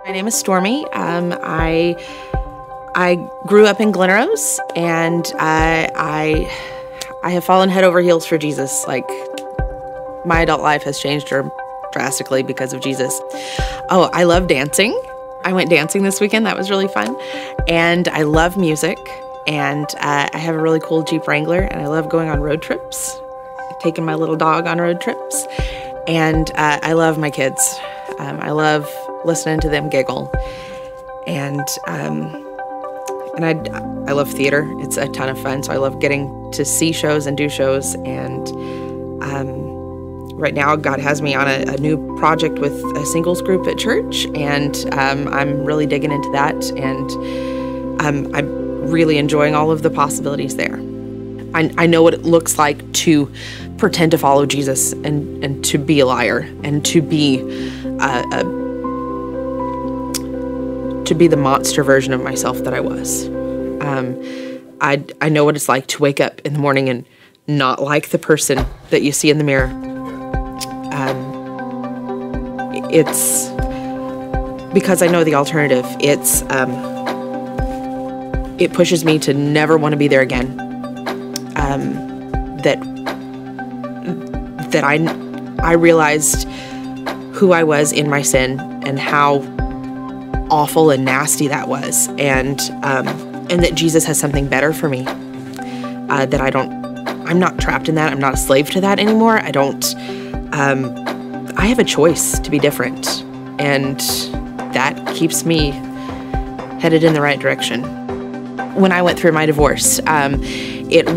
My name is Stormy. I grew up in Glen Rose, and I have fallen head over heels for Jesus. Like, my adult life has changed drastically because of Jesus. Oh, I love dancing. I went dancing this weekend. That was really fun. And I love music. And I have a really cool Jeep Wrangler, and I love going on road trips, taking my little dog on road trips. And I love my kids. I love listening to them giggle. And I love theater. It's a ton of fun. So I love getting to see shows and do shows. And right now, God has me on a new project with a singles group at church, and I'm really digging into that, and I'm really enjoying all of the possibilities there. I know what it looks like to pretend to follow Jesus and to be a liar and to be the monster version of myself that I was. I know what it's like to wake up in the morning and not like the person that you see in the mirror. It's because I know the alternative. It pushes me to never want to be there again. That I realized who I was in my sin and how awful and nasty that was, and that Jesus has something better for me. I'm not trapped in that. I'm not a slave to that anymore. I have a choice to be different, and that keeps me headed in the right direction. When I went through my divorce, it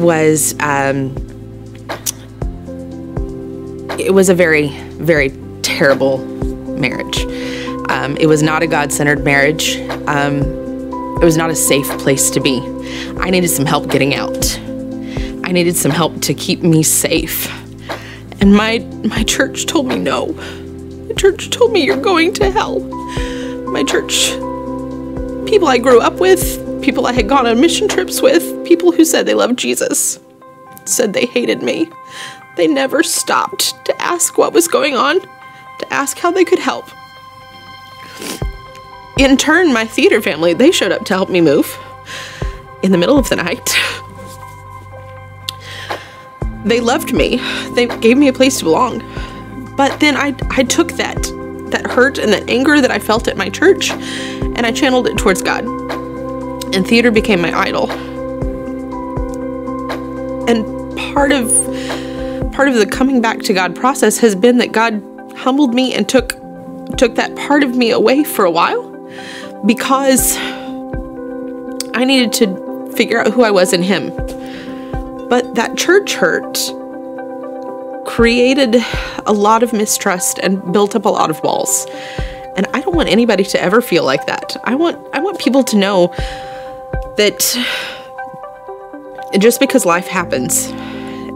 was a very, very terrible marriage. It was not a God-centered marriage. It was not a safe place to be. I needed some help getting out. I needed some help to keep me safe. And my church told me no. The church told me you're going to hell. My church, people I grew up with, people I had gone on mission trips with, people who said they loved Jesus, said they hated me. They never stopped to ask what was going on, to ask how they could help. In turn, my theater family, they showed up to help me move in the middle of the night. They loved me. They gave me a place to belong. But then I took that hurt and that anger that I felt at my church, and I channeled it towards God. And theater became my idol. And part of the coming back to God process has been that God humbled me and took that part of me away for a while, because I needed to figure out who I was in Him. But that church hurt created a lot of mistrust and built up a lot of walls. And I don't want anybody to ever feel like that. I want people to know that just because life happens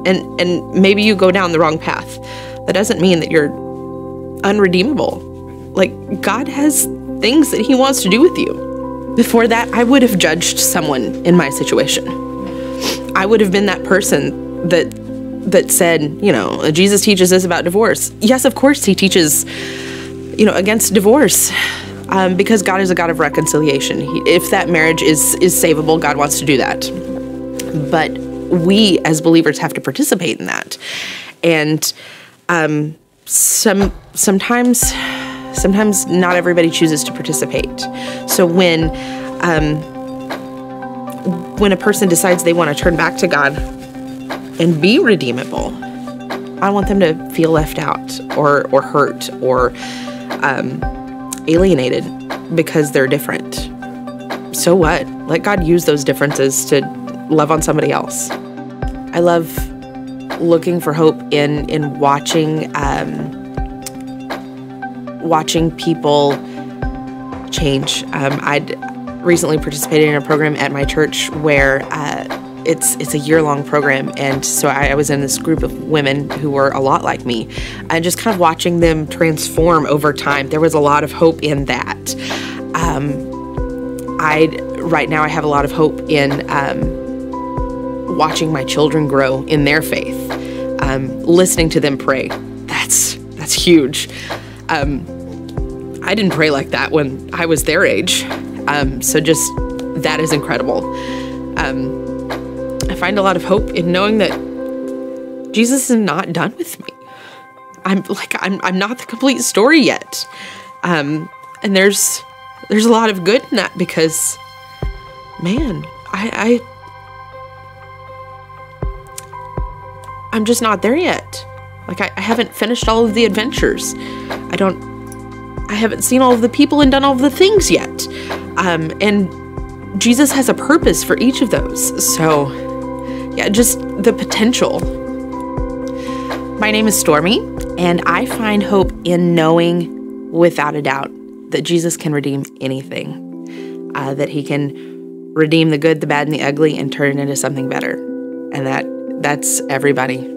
and maybe you go down the wrong path, that doesn't mean that you're unredeemable. Like, God has things that He wants to do with you. Before that, I would have judged someone in my situation. I would have been that person that said, you know, Jesus teaches this about divorce. Yes, of course He teaches, you know, against divorce, because God is a God of reconciliation. If that marriage is savable, God wants to do that. But we as believers have to participate in that. And sometimes not everybody chooses to participate. So when a person decides they want to turn back to God and be redeemable, I want them to feel left out or hurt or alienated because they're different. So what? Let God use those differences to love on somebody else. I love looking for hope in watching people change. I'd recently participated in a program at my church where it's a year-long program, and so I was in this group of women who were a lot like me, and just kind of watching them transform over time. There was a lot of hope in that. Right now I have a lot of hope in watching my children grow in their faith, listening to them pray. That's huge. I didn't pray like that when I was their age. So just, that is incredible. I find a lot of hope in knowing that Jesus is not done with me. I'm not the complete story yet. And there's a lot of good in that, because, man, I'm just not there yet. Like, I haven't finished all of the adventures. I haven't seen all of the people and done all of the things yet. And Jesus has a purpose for each of those. So, yeah, just the potential. My name is Stormy, and I find hope in knowing without a doubt that Jesus can redeem anything, that he can redeem the good, the bad, and the ugly and turn it into something better. And that's everybody.